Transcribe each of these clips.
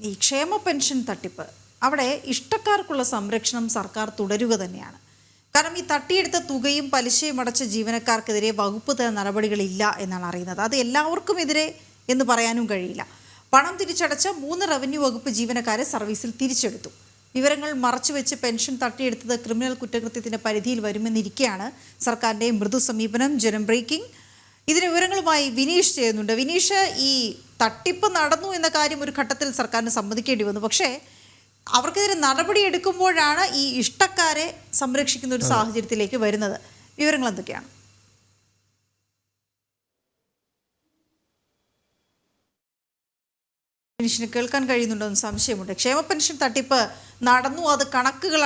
ഈ ക്ഷേമ പെൻഷൻ തട്ടിപ്പ് അവിടെ ഇഷ്ടക്കാർക്കുള്ള സംരക്ഷണം സർക്കാർ തുടരുക തന്നെയാണ്. കാരണം ഈ തട്ടിയെടുത്ത തുകയും പലിശയും അടച്ച ജീവനക്കാർക്കെതിരെ വകുപ്പ് തല നടപടികളില്ല എന്നാണ് അറിയുന്നത്. അത് എല്ലാവർക്കും എതിരെ എന്ന് പറയാനും കഴിയില്ല. പണം തിരിച്ചടച്ച 3 റവന്യൂ വകുപ്പ് ജീവനക്കാരെ സർവീസിൽ തിരിച്ചെടുത്തു. വിവരങ്ങൾ മറച്ചുവെച്ച് പെൻഷൻ തട്ടിയെടുത്തത് ക്രിമിനൽ കുറ്റകൃത്യത്തിന്റെ പരിധിയിൽ വരുമെന്നിരിക്കെയാണ് സർക്കാരിന്റെ മൃദു സമീപനം. ജനം ബ്രേക്കിംഗ്. ഇതിന് വിവരങ്ങളുമായി വിനീഷ് ചെയ്യുന്നുണ്ട്. വിനീഷ്, ഈ തട്ടിപ്പ് നടന്നു എന്ന കാര്യം ഒരു ഘട്ടത്തിൽ സർക്കാരിന് സമ്മതിക്കേണ്ടി വന്നു. പക്ഷേ അവർക്കെതിരെ നടപടി എടുക്കുമ്പോഴാണ് ഈ ഇഷ്ടക്കാരെ സംരക്ഷിക്കുന്ന ഒരു സാഹചര്യത്തിലേക്ക് വരുന്നത്. വിവരങ്ങൾ എന്തൊക്കെയാണ്? വിനീഷിന് കേൾക്കാൻ കഴിയുന്നുണ്ടോ എന്ന് സംശയമുണ്ട്. ക്ഷേമ പെൻഷൻ തട്ടിപ്പ് നടന്നു, അത് കണക്കുകൾ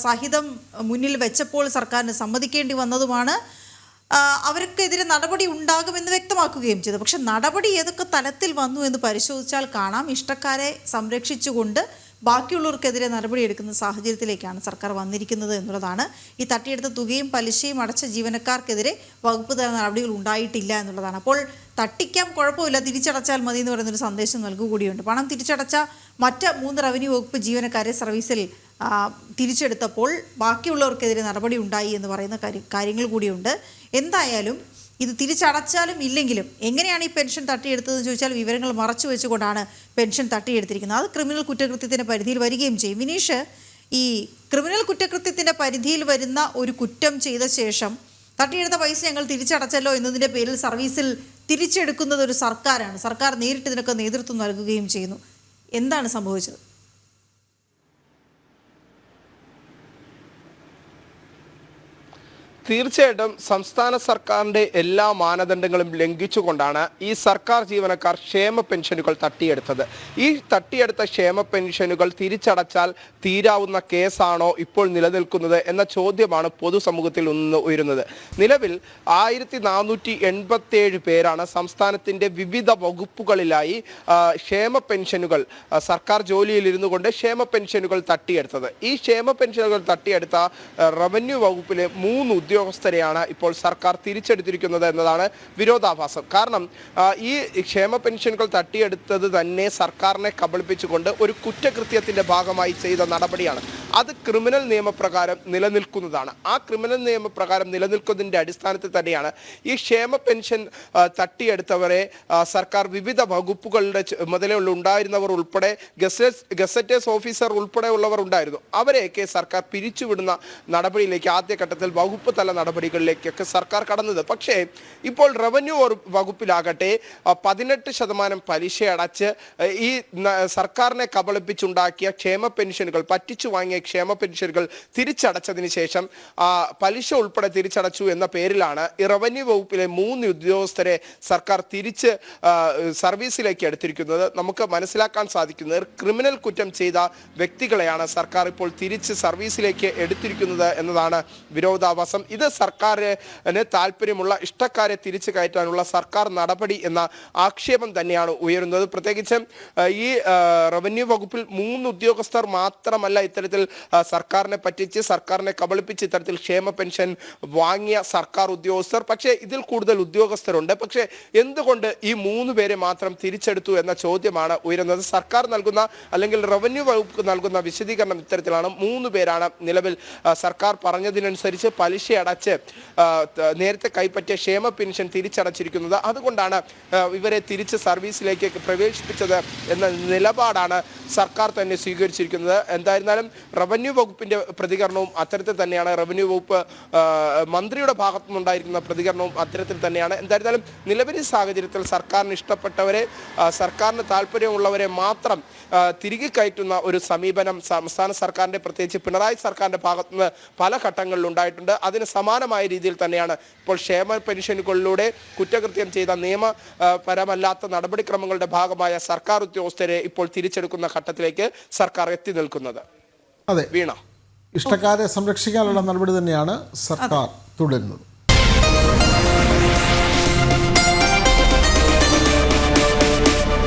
സഹിതം മുന്നിൽ വെച്ചപ്പോൾ സർക്കാരിന് സമ്മതിക്കേണ്ടി വന്നതുമാണ്. അവർക്കെതിരെ നടപടി ഉണ്ടാകുമെന്ന് വ്യക്തമാക്കുകയും ചെയ്തു. പക്ഷെ നടപടി ഏതൊക്കെ തലത്തിൽ വന്നു എന്ന് പരിശോധിച്ചാൽ കാണാം, ഇഷ്ടക്കാരെ സംരക്ഷിച്ചുകൊണ്ട് ബാക്കിയുള്ളവർക്കെതിരെ നടപടിയെടുക്കുന്ന സാഹചര്യത്തിലേക്കാണ് സർക്കാർ വന്നിരിക്കുന്നത് എന്നുള്ളതാണ്. ഈ തട്ടിയെടുത്ത തുകയും പലിശയും അടച്ച ജീവനക്കാർക്കെതിരെ വകുപ്പ് തല നടപടികൾ ഉണ്ടായിട്ടില്ല എന്നുള്ളതാണ്. അപ്പോൾ തട്ടിക്കാം, കുഴപ്പമില്ല, തിരിച്ചടച്ചാൽ മതി എന്ന് പറയുന്നൊരു സന്ദേശം നൽകുകൂടിയുണ്ട്. പണം തിരിച്ചടച്ച മറ്റ് 3 റവന്യൂ വകുപ്പ് ജീവനക്കാരെ സർവീസിൽ തിരിച്ചെടുത്തപ്പോൾ ബാക്കിയുള്ളവർക്കെതിരെ നടപടി ഉണ്ടായി എന്ന് പറയുന്ന കാര്യങ്ങൾ കൂടിയുണ്ട്. എന്തായാലും ഇത് തിരിച്ചടച്ചാലും ഇല്ലെങ്കിലും എങ്ങനെയാണ് ഈ പെൻഷൻ തട്ടിയെടുത്തതെന്ന് ചോദിച്ചാൽ വിവരങ്ങൾ മറച്ചു വെച്ചുകൊണ്ടാണ് പെൻഷൻ തട്ടിയെടുത്തിരിക്കുന്നത്. അത് ക്രിമിനൽ കുറ്റകൃത്യത്തിൻ്റെ പരിധിയിൽ വരികയും ചെയ്യും. വിനീഷ്, ഈ ക്രിമിനൽ കുറ്റകൃത്യത്തിൻ്റെ പരിധിയിൽ വരുന്ന ഒരു കുറ്റം ചെയ്ത ശേഷം തട്ടിയെടുത്ത പൈസ ഞങ്ങൾ തിരിച്ചടച്ചല്ലോ എന്നതിൻ്റെ പേരിൽ സർവീസിൽ തിരിച്ചെടുക്കുന്നത് ഒരു സർക്കാരാണ്. സർക്കാർ നേരിട്ട് ഇതിനൊക്കെ നേതൃത്വം നൽകുകയും ചെയ്യുന്നു. എന്താണ് സംഭവിച്ചത്? തീർച്ചയായിട്ടും സംസ്ഥാന സർക്കാരിൻ്റെ എല്ലാ മാനദണ്ഡങ്ങളും ലംഘിച്ചുകൊണ്ടാണ് ഈ സർക്കാർ ജീവനക്കാർ ക്ഷേമ പെൻഷനുകൾ തട്ടിയെടുത്തത്. ഈ തട്ടിയെടുത്ത ക്ഷേമ പെൻഷനുകൾ തിരിച്ചടച്ചാൽ തീരാവുന്ന കേസാണോ ഇപ്പോൾ നിലനിൽക്കുന്നത് എന്ന ചോദ്യമാണ് പൊതുസമൂഹത്തിൽ നിന്ന് ഉയരുന്നത്. നിലവിൽ 1487 പേരാണ് സംസ്ഥാനത്തിൻ്റെ വിവിധ വകുപ്പുകളിലായി ക്ഷേമ പെൻഷനുകൾ സർക്കാർ ജോലിയിലിരുന്നു കൊണ്ട് ക്ഷേമ പെൻഷനുകൾ തട്ടിയെടുത്തത്. ഈ ക്ഷേമ പെൻഷനുകൾ തട്ടിയെടുത്ത റവന്യൂ വകുപ്പിലെ 3 ഉദ്യോഗസ്ഥരെയാണ് ഇപ്പോൾ സർക്കാർ തിരിച്ചെടുത്തിരിക്കുന്നത് എന്നതാണ് വിരോധാഭാസം. കാരണം ഈ ക്ഷേമ പെൻഷനുകൾ തട്ടിയെടുത്തത് തന്നെ സർക്കാരിനെ കബളിപ്പിച്ചുകൊണ്ട് ഒരു കുറ്റകൃത്യത്തിൻ്റെ ഭാഗമായി ചെയ്ത നടപടിയാണ്. അത് ക്രിമിനൽ നിയമപ്രകാരം നിലനിൽക്കുന്നതാണ്. ആ ക്രിമിനൽ നിയമപ്രകാരം നിലനിൽക്കുന്നതിൻ്റെ അടിസ്ഥാനത്തിൽ തന്നെയാണ് ഈ ക്ഷേമ പെൻഷൻ തട്ടിയെടുത്തവരെ സർക്കാർ വിവിധ വകുപ്പുകളുടെ മുതലുള്ള ഉണ്ടായിരുന്നവർ ഉൾപ്പെടെ ഗസറ്റേഴ്സ് ഓഫീസർ ഉൾപ്പെടെയുള്ളവർ ഉണ്ടായിരുന്നു. അവരെയൊക്കെ സർക്കാർ പിരിച്ചുവിടുന്ന നടപടിയിലേക്ക് ആദ്യഘട്ടത്തിൽ വകുപ്പ് തല നടപടികളിലേക്കൊക്കെ സർക്കാർ കടന്നത്. പക്ഷേ ഇപ്പോൾ റവന്യൂ വകുപ്പിലാകട്ടെ 18% പലിശ അടച്ച് ഈ സർക്കാരിനെ കബളിപ്പിച്ചുണ്ടാക്കിയ ക്ഷേമ പെൻഷനുകൾ, പറ്റിച്ചു വാങ്ങിയ ക്ഷേമ പെൻഷനുകൾ തിരിച്ചടച്ചതിന് ശേഷം പലിശ ഉൾപ്പെടെ തിരിച്ചടച്ചു എന്ന പേരിലാണ് ഈ റവന്യൂ വകുപ്പിലെ 3 ഉദ്യോഗസ്ഥരെ സർക്കാർ തിരിച്ച് സർവീസിലേക്ക് എടുത്തിരിക്കുന്നത്. നമുക്ക് മനസ്സിലാക്കാൻ സാധിക്കുന്നത് ക്രിമിനൽ കുറ്റം ചെയ്ത വ്യക്തികളെയാണ് സർക്കാർ ഇപ്പോൾ തിരിച്ച് സർവീസിലേക്ക് എടുത്തിരിക്കുന്നത് എന്നതാണ് വിരോധാഭാസം. ഇത് സർക്കാരിന് താല്പര്യമുള്ള ഇഷ്ടക്കാരെ തിരിച്ചു കയറ്റാനുള്ള സർക്കാർ നടപടി എന്ന ആക്ഷേപം തന്നെയാണ് ഉയരുന്നത്. പ്രത്യേകിച്ച് ഈ റവന്യൂ വകുപ്പിൽ 3 ഉദ്യോഗസ്ഥർ മാത്രമല്ല ഇത്തരത്തിൽ സർക്കാരിനെ പറ്റിച്ച് സർക്കാരിനെ കബളിപ്പിച്ച് ഇത്തരത്തിൽ ക്ഷേമ പെൻഷൻ വാങ്ങിയ സർക്കാർ ഉദ്യോഗസ്ഥർ. പക്ഷേ ഇതിൽ കൂടുതൽ ഉദ്യോഗസ്ഥരുണ്ട്. പക്ഷേ എന്തുകൊണ്ട് ഈ 3 പേരെ മാത്രം തിരിച്ചെടുത്തു എന്ന ചോദ്യമാണ് ഉയരുന്നത്. സർക്കാർ നൽകുന്ന അല്ലെങ്കിൽ റവന്യൂ വകുപ്പ് നൽകുന്ന വിശദീകരണം ഇത്തരത്തിലാണ്. 3 പേരാണ് നിലവിൽ സർക്കാർ പറഞ്ഞതിനനുസരിച്ച് പലിശ അടച്ച് നേരത്തെ കൈപ്പറ്റിയ ക്ഷേമ പെൻഷൻ തിരിച്ചടച്ചിരിക്കുന്നത്. അതുകൊണ്ടാണ് ഇവരെ തിരിച്ച് സർവീസിലേക്ക് പ്രവേശിപ്പിച്ചത് എന്ന നിലപാടാണ് സർക്കാർ തന്നെ സ്വീകരിച്ചിരിക്കുന്നത്. എന്തായിരുന്നാലും റവന്യൂ വകുപ്പിന്റെ പ്രതികരണവും അത്തരത്തിൽ തന്നെയാണ്. റവന്യൂ വകുപ്പ് മന്ത്രിയുടെ ഭാഗത്തുനിന്നുണ്ടായിരിക്കുന്ന പ്രതികരണവും അത്തരത്തിൽ തന്നെയാണ്. എന്തായിരുന്നാലും നിലവിലെ സാഹചര്യത്തിൽ സർക്കാരിന് ഇഷ്ടപ്പെട്ടവരെ, സർക്കാരിന് താല്പര്യമുള്ളവരെ മാത്രം തിരികെ കയറ്റുന്ന ഒരു സമീപനം സംസ്ഥാന സർക്കാരിന്റെ, പ്രത്യേകിച്ച് പിണറായി സർക്കാരിന്റെ ഭാഗത്തുനിന്ന് പല ഘട്ടങ്ങളിൽ ഉണ്ടായിട്ടുണ്ട്. അതിന് സമാനമായ രീതിയിൽ തന്നെയാണ് ഇപ്പോൾ ക്ഷേമ പെൻഷനുകളിലൂടെ കുറ്റകൃത്യം ചെയ്ത നിയമപരമല്ലാത്ത നടപടിക്രമങ്ങളുടെ ഭാഗമായ സർക്കാർ ഉദ്യോഗസ്ഥരെ ഇപ്പോൾ തിരിച്ചെടുക്കുന്ന ഘട്ടത്തിലേക്ക് സർക്കാർ എത്തി നിൽക്കുന്നത്. അതെ, വീണ, ഇഷ്ടക്കാരെ സംരക്ഷിക്കാനുള്ള നടപടി തന്നെയാണ് സർക്കാർ തുടരുന്നത്.